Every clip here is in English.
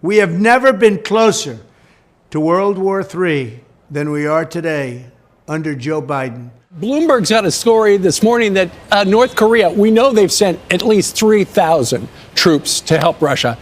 We have never been closer to World War III than we are today under Joe Biden. Bloomberg's got a story this morning that North Korea, we know they've sent at least 3,000 troops to help Russia.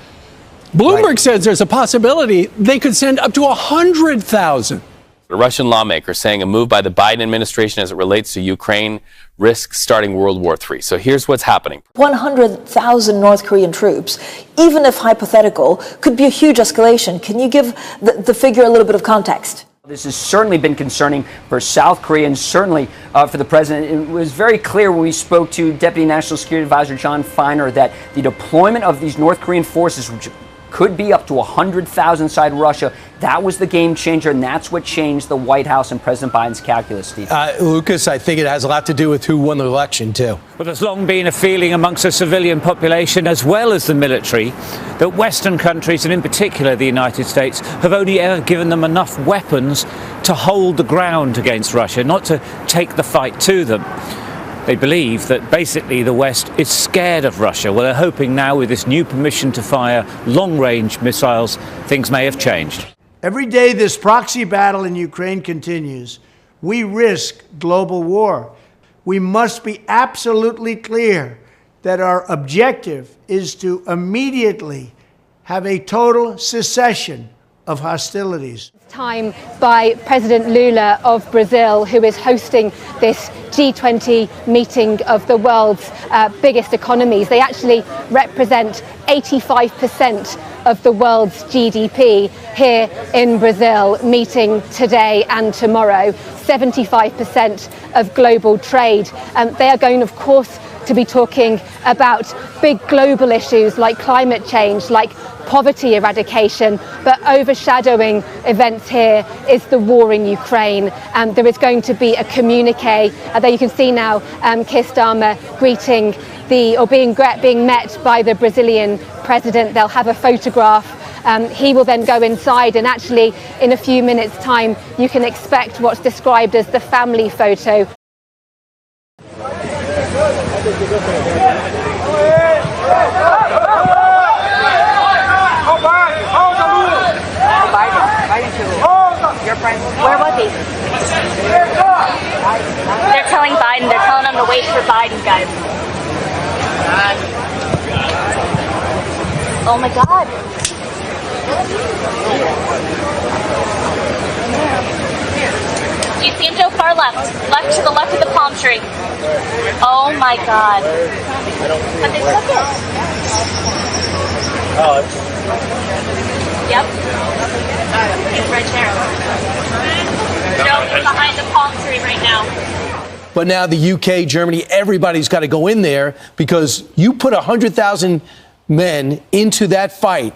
Bloomberg says there's a possibility they could send up to 100,000. A Russian lawmaker saying a move by the Biden administration as it relates to Ukraine risks starting World War III. So here's what's happening. 100,000 North Korean troops, even if hypothetical, could be a huge escalation. Can you give the figure a little bit of context? This has certainly been concerning for South Korea and certainly for the president. It was very clear when we spoke to Deputy National Security Advisor John Feiner that the deployment of these North Korean forces, which could be up to 100,000 inside Russia, that was the game changer, and that's what changed the White House and President Biden's calculus, Steve. Lucas, I think it has a lot to do with who won the election, too. Well, there's long been a feeling amongst the civilian population as well as the military that Western countries, and in particular the United States, have only ever given them enough weapons to hold the ground against Russia, not to take the fight to them. They believe that basically the West is scared of Russia. Well, they're hoping now with this new permission to fire long-range missiles, things may have changed. Every day this proxy battle in Ukraine continues, we risk global war. We must be absolutely clear that our objective is to immediately have a total cessation of hostilities. Time by President Lula of Brazil, who is hosting this G20 meeting of the world's biggest economies. They actually represent 85% of the world's GDP here in Brazil, meeting today and tomorrow. 75% of global trade. They are going, of course, to be talking about big global issues like climate change, like poverty eradication, but overshadowing events here is the war in Ukraine. There is going to be a communique. There you can see now Keir Starmer greeting being met by the Brazilian president. They'll have a photograph. He will then go inside, and actually in a few minutes' time you can expect what's described as the family photo. Where was he? They're telling Biden, they're telling him to wait for Biden, guys. Oh my God. Do you see him, Joe? Far left. Left to the left of the palm tree. Oh my God. But they took it. Yep. His red chair. Joe, behind the palm tree right now. But now the UK, Germany, everybody's got to go in there because you put 100,000 men into that fight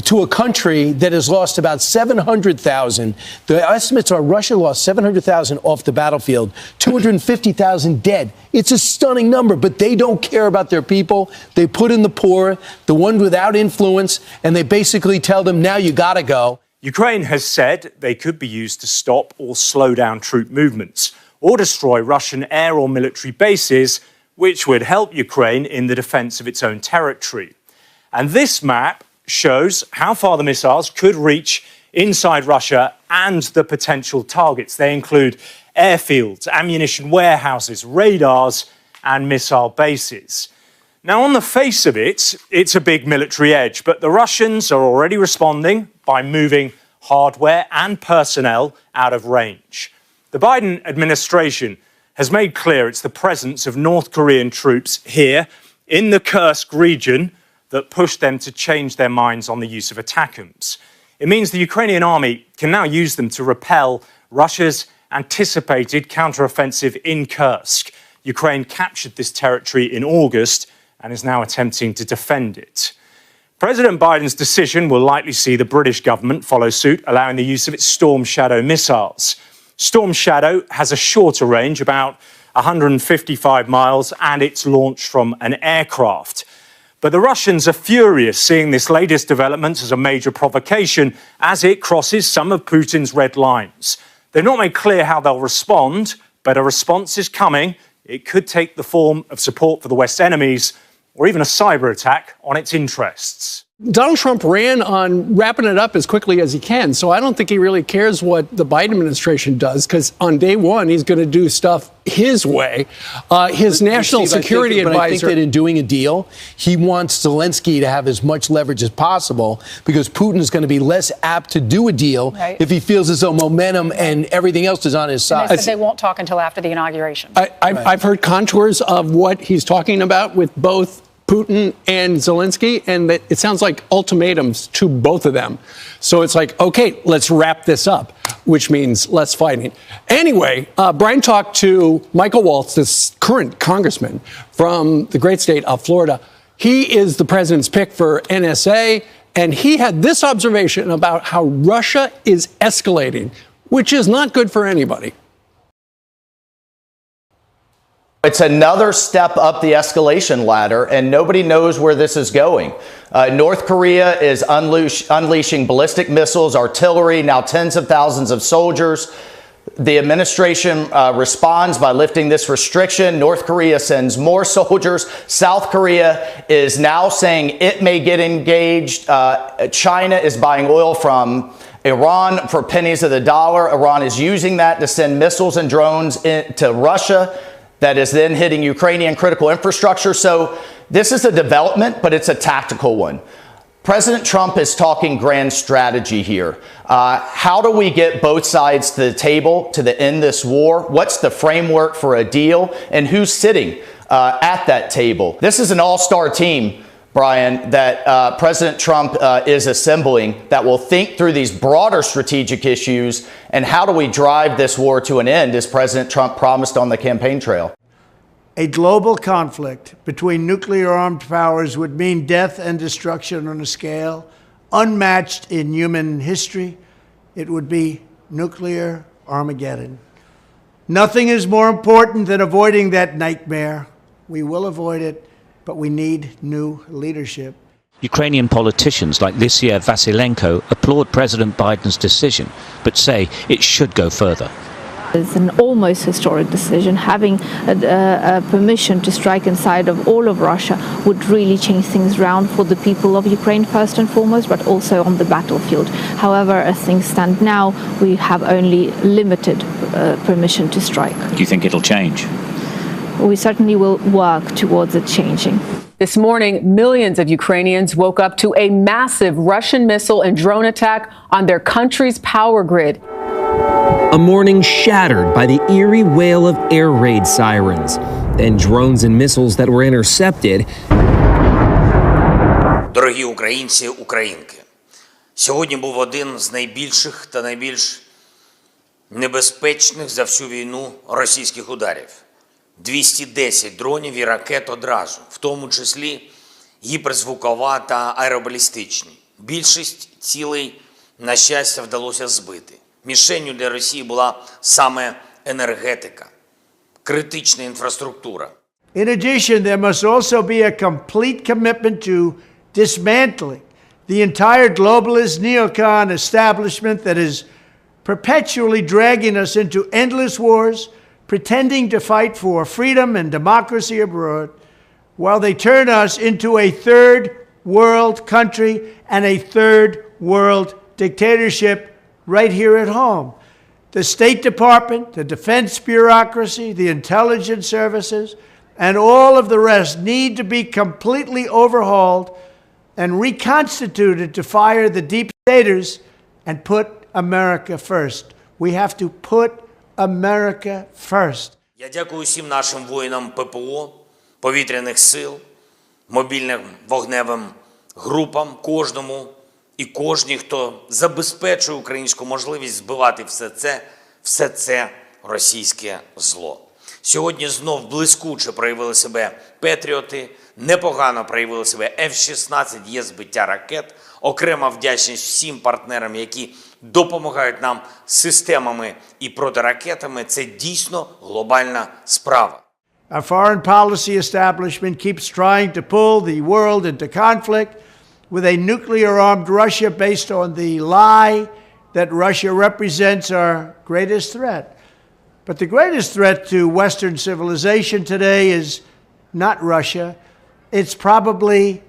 to a country that has lost about 700,000. The estimates are Russia lost 700,000 off the battlefield, 250,000 dead. It's a stunning number, but they don't care about their people. They put in the poor, the ones without influence, and they basically tell them, now you got to go. Ukraine has said they could be used to stop or slow down troop movements or destroy Russian air or military bases, which would help Ukraine in the defense of its own territory. And this map shows how far the missiles could reach inside Russia and the potential targets. They include airfields, ammunition warehouses, radars, and missile bases. Now, on the face of it, it's a big military edge, but the Russians are already responding by moving hardware and personnel out of range. The Biden administration has made clear it's the presence of North Korean troops here in the Kursk region that pushed them to change their minds on the use of ATACMS. It means the Ukrainian army can now use them to repel Russia's anticipated counteroffensive in Kursk. Ukraine captured this territory in August and is now attempting to defend it. President Biden's decision will likely see the British government follow suit, allowing the use of its Storm Shadow missiles. Storm Shadow has a shorter range, about 155 miles, and it's launched from an aircraft. But the Russians are furious, seeing this latest development as a major provocation as it crosses some of Putin's red lines. They've not made clear how they'll respond, but a response is coming. It could take the form of support for the West's enemies or even a cyber attack on its interests. Donald Trump ran on wrapping it up as quickly as he can. So I don't think he really cares what the Biden administration does, because on day one, he's going to do stuff his way. His national security advisor. But I think that in doing a deal, he wants Zelensky to have as much leverage as possible, because Putin is going to be less apt to do a deal if he feels as though momentum and everything else is on his side. And they said they won't talk until after the inauguration. I've heard contours of what he's talking about with both Putin and Zelensky, and that it sounds like ultimatums to both of them. So it's like, okay, let's wrap this up, which means less fighting. Anyway, Brian talked to Michael Waltz, this current congressman from the great state of Florida. He is the president's pick for NSA, and he had this observation about how Russia is escalating, which is not good for anybody. It's another step up the escalation ladder, and nobody knows where this is going. North Korea is unleashing ballistic missiles, artillery, now tens of thousands of soldiers. The administration responds by lifting this restriction. North Korea sends more soldiers. South Korea is now saying it may get engaged. China is buying oil from Iran for pennies of the dollar. Iran is using that to send missiles and drones to Russia. That is then hitting Ukrainian critical infrastructure. So this is a development, but it's a tactical one. President Trump is talking grand strategy here. How do we get both sides to the table to end this war? What's the framework for a deal? And who's sitting at that table? This is an all-star team, Brian, that President Trump is assembling that will think through these broader strategic issues and how do we drive this war to an end, as President Trump promised on the campaign trail. A global conflict between nuclear-armed powers would mean death and destruction on a scale unmatched in human history. It would be nuclear Armageddon. Nothing is more important than avoiding that nightmare. We will avoid it, but we need new leadership. Ukrainian politicians like this year Vasilenko applaud President Biden's decision, but say it should go further. It's an almost historic decision. Having a permission to strike inside of all of Russia would really change things around for the people of Ukraine first and foremost, but also on the battlefield. However, as things stand now, we have only limited permission to strike. Do you think it'll change? We certainly will work towards it changing. This morning, millions of Ukrainians woke up to a massive Russian missile and drone attack on their country's power grid. A morning shattered by the eerie wail of air raid sirens, then drones and missiles that were intercepted. Дорогі українці, українки, сьогодні був один з найбільших та найбільш небезпечних за всю війну російських ударів. 210 дронів і ракет одразу, в тому числі гіперзвукова та аеробалістичні. Більшість цілей, на щастя, вдалося збити. Мішенню для Росії була саме енергетика, критична інфраструктура. In addition, there must also be a complete commitment to dismantling the entire globalist neocon establishment that is perpetually dragging us into endless wars, pretending to fight for freedom and democracy abroad, while they turn us into a third world country and a third world dictatorship right here at home. The State Department, the defense bureaucracy, the intelligence services, and all of the rest need to be completely overhauled and reconstituted to fire the deep staters and put America first. We have to put America first. Я дякую всім нашим воїнам ППО, повітряних сил, мобільним вогневим групам, кожному і кожній, хто забезпечує українську можливість збивати все це російське зло. Сьогодні знов блискуче проявили себе патріоти, непогано проявили себе F-16, є збиття ракет. Окрема вдячність всім партнерам, які допомагають нам системами і протиракетами. Це дійсно глобальна справа. Our foreign policy establishment keeps trying to pull the world into conflict with a nuclear-armed Russia based on the lie that Russia represents our greatest threat. But the greatest threat to Western civilization today is not Russia. It's probably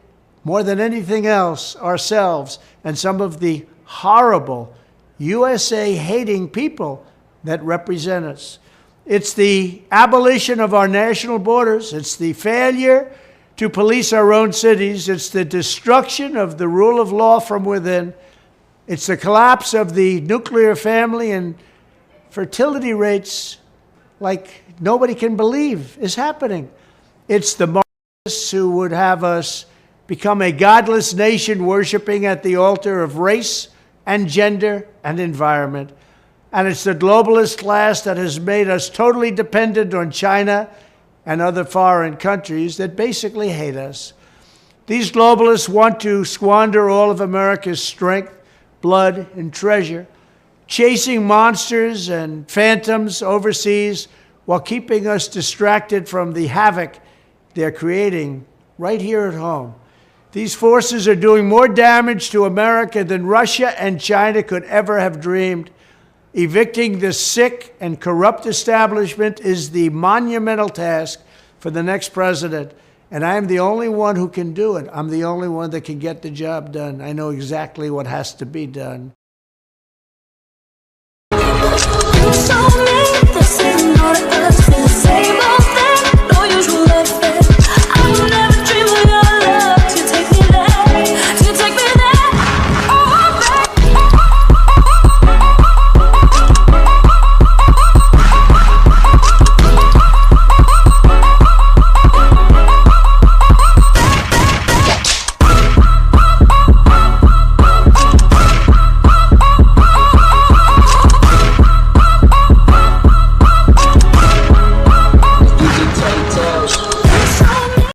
more than anything else, ourselves and some of the horrible USA-hating people that represent us. It's the abolition of our national borders. It's the failure to police our own cities. It's the destruction of the rule of law from within. It's the collapse of the nuclear family and fertility rates like nobody can believe is happening. It's the Marxists who would have us become a godless nation worshiping at the altar of race and gender and environment. And it's the globalist class that has made us totally dependent on China and other foreign countries that basically hate us. These globalists want to squander all of America's strength, blood, and treasure, chasing monsters and phantoms overseas while keeping us distracted from the havoc they're creating right here at home. These forces are doing more damage to America than Russia and China could ever have dreamed. Evicting this sick and corrupt establishment is the monumental task for the next president. And I am the only one who can do it. I'm the only one that can get the job done. I know exactly what has to be done. You told me this is not a